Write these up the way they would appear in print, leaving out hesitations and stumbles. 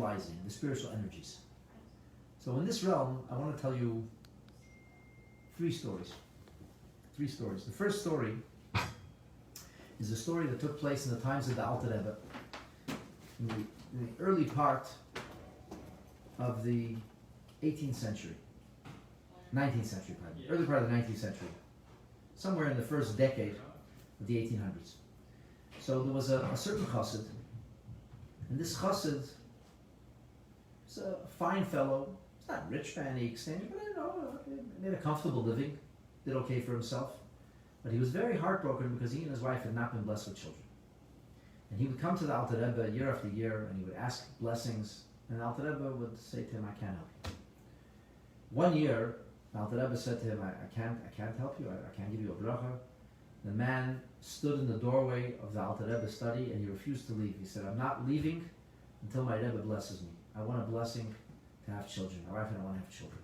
actualizing the spiritual energies. So in this realm, I want to tell you three stories. The first story is a story that took place in the times of the Alter Rebbe, in the early part of the 19th century, early part of the 19th century, somewhere in the first decade of the 1800s. So there was a certain chassid, and this chassid was a fine fellow. He's not rich by any extent, but made a comfortable living, did okay for himself. But he was very heartbroken because he and his wife had not been blessed with children. And he would come to the Alter Rebbe year after year, and he would ask blessings, and the Alter Rebbe would say to him, "I can't help you." One year, the Alter Rebbe said to him, I can't help you, I can't give you a bracha." The man stood in the doorway of the Alter Rebbe's study, and he refused to leave. He said, "I'm not leaving until my Rebbe blesses me. I want a blessing to have children. My wife and I want to have children."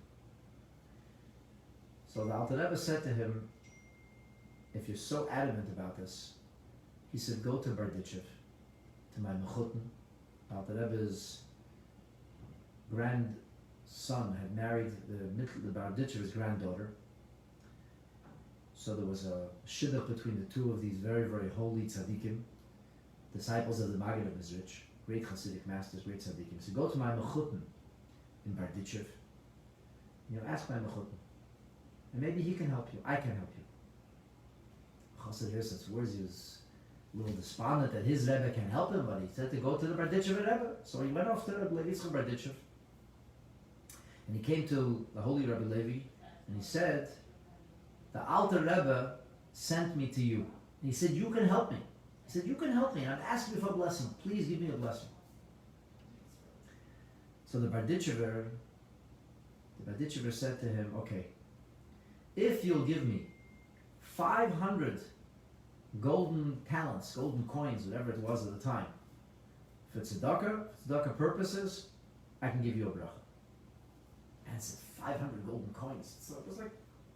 So the Alter Rebbe said to him, "If you're so adamant about this," he said, "go to Barditchev, to my mechutin." Alter Rebbe's grandson had married the Barditchev's granddaughter. So there was a shidduch between the two of these very, very holy tzaddikim, disciples of the Maggid of Mizrich, great Hasidic masters, great tzaddikim. So go to my mechutin in Barditchev, ask my mechutin, and maybe he can help you, I can help you. Chassid hears such words, he was a little despondent that his Rebbe can help him, but he said to go to the Barditchev Rebbe. So he went off to Rabbi Yitschak Barditchev, and he came to the holy Rabbi Levi, and he said, "The Alter Rebbe sent me to you." And he said, "You can help me." He said, "You can help me. I'm asking you for a blessing. Please give me a blessing." So the Barditchever said to him, "Okay, if you'll give me 500 golden talents, golden coins, whatever it was at the time, for tzedakah purposes, I can give you a bracha." And it said 500 golden coins. So it was like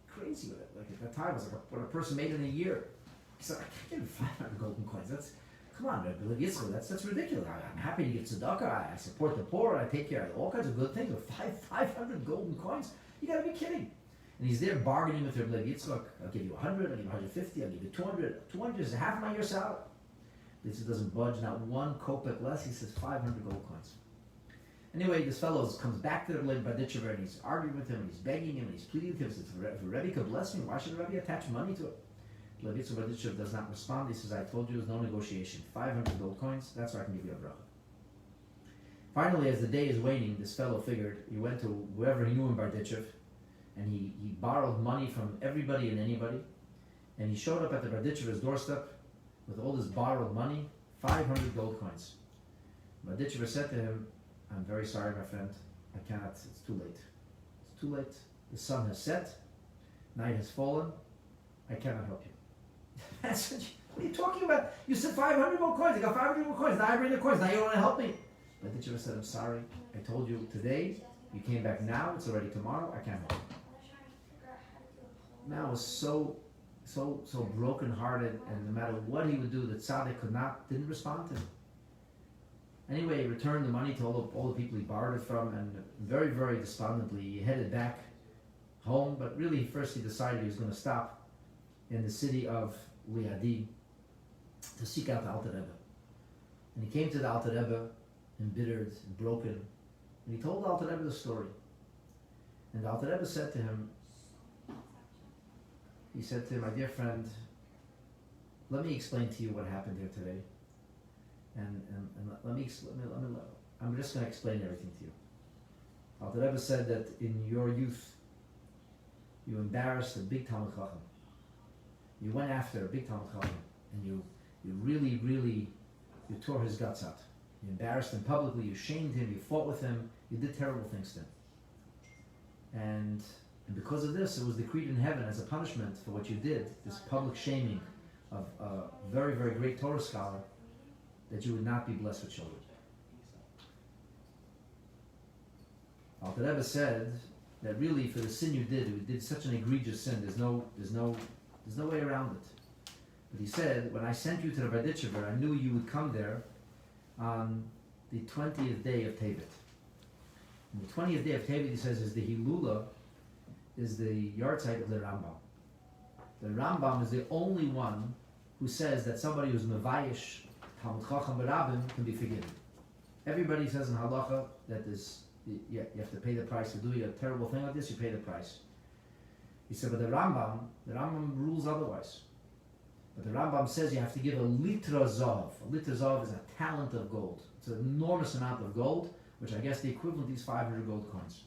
crazy with it. Like at that time, it was like what a person made in a year. He said, "I can't give you 500 golden coins. Come on, Rebbe Yitzchak, that's ridiculous. I'm happy to give tzedakah. I support the poor. I take care of all kinds of good things. But 500 golden coins? You got to be kidding." And he's there bargaining with Rebbe Yitzchak. "I'll give you 100. I'll give you 150. I'll give you 200. 200 is half my year salary." Yitzchak doesn't budge, not one kopek less. He says 500 gold coins. Anyway, this fellow comes back to the Barditchev, and he's arguing with him, and he's begging him, and he's pleading with him. He says, "If Rebbe could bless me, why should Rebbe attach money to it?" Rebbe Barditchev does not respond. He says, "I told you there's no negotiation. 500 gold coins, that's where I can give you a bracha." Finally, as the day is waning, this fellow figured, he went to whoever he knew in Barditchev, and he borrowed money from everybody and anybody, and he showed up at the Barditchev's doorstep with all this borrowed money, 500 gold coins. Barditchev said to him, "I'm very sorry, my friend. I cannot. It's too late. It's too late. The sun has set. Night has fallen. I cannot help you." What are you talking about? You said 500 more coins. I got 500 more coins. Now I bring the coins. Now you don't want to help me. Barditchev said, "I'm sorry. I told you today. You came back now. It's already tomorrow. I can't help you." Now was so broken-hearted, and no matter what he would do, the tzaddik didn't respond to him. Anyway, he returned the money to all the people he borrowed it from, and very, very despondently, he headed back home. But really, first he decided he was going to stop in the city of Liadi to seek out the Alter Rebbe. And he came to the Alter Rebbe, embittered and broken, and he told the Alter Rebbe the story. And the Alter Rebbe said to him, "My dear friend, let me explain to you what happened here today. And I'm just going to explain everything to you. Alter Rebbe said that in your youth, you embarrassed a big Talmid Chacham. You went after a big Talmid Chacham, and you really, really, you tore his guts out. You embarrassed him publicly, you shamed him, you fought with him, you did terrible things to him. And because of this, it was decreed in heaven as a punishment for what you did, this public shaming of a very, very great Torah scholar, that you would not be blessed with children." Alter Rebbe said that really for the sin you did such an egregious sin, there's no way around it. But he said, when I sent you to the Barditchever, I knew you would come there on the 20th day of Tevet. And the 20th day of Tevet, he says, is the Hilula, is the yahrzeit of the Rambam. The Rambam is the only one who says that somebody who's mevayish Talmud Chacham B'Rabbim can be forgiven. Everybody says in halacha that you have to pay the price for doing a terrible thing like this. You pay the price. He said, but the Rambam rules otherwise. But the Rambam says you have to give a litra zav. A litra zav is a talent of gold. It's an enormous amount of gold, which I guess the equivalent is 500 gold coins.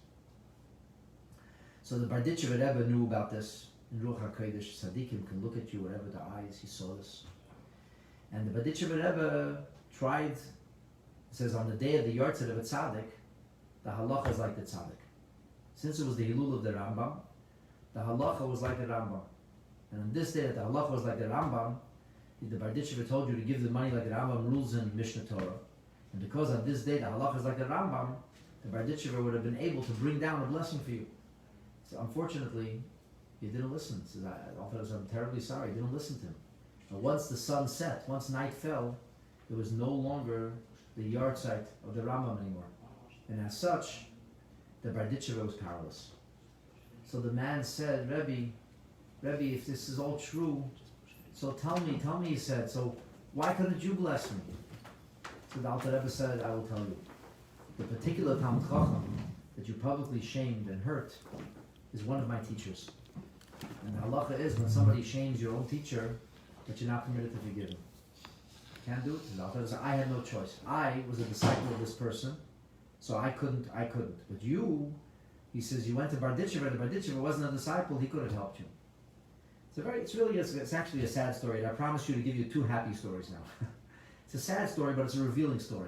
So the Barditchev Rebbe knew about this. In Ruach HaKodesh, Tzaddikim can look at you whatever the eyes, he saw this. And the Barditchev Rebbe tried, it says on the day of the yahrzeit of a tzaddik, the halacha is like the tzaddik. Since it was the Hilul of the Rambam, the halacha was like the Rambam. And on this day that the halacha was like the Rambam, the Barditchev told you to give the money like the Rambam rules in Mishnah Torah. And because on this day the halacha is like the Rambam, the Barditchev would have been able to bring down a blessing for you. So unfortunately, he didn't listen. He says, I'm terribly sorry, I didn't listen to him. But once the sun set, once night fell, there was no longer the yahrzeit of the Rambam anymore. And as such, the Barditchev was powerless. So the man said, Rebbe, if this is all true, so tell me, he said, so why couldn't you bless me? So the Alter Rebbe said, I will tell you. The particular Talmud Chacham that you publicly shamed and hurt is one of my teachers. And the halacha is when somebody shames your own teacher, that you're not permitted to forgive him. Can't do it. The Alter Rebbe said, I had no choice. I was a disciple of this person, so I couldn't. But you, he says, you went to Barditchev, and Barditchev wasn't a disciple, he could have helped you. It's actually a sad story, and I promise you to give you two happy stories now. It's a sad story, but it's a revealing story.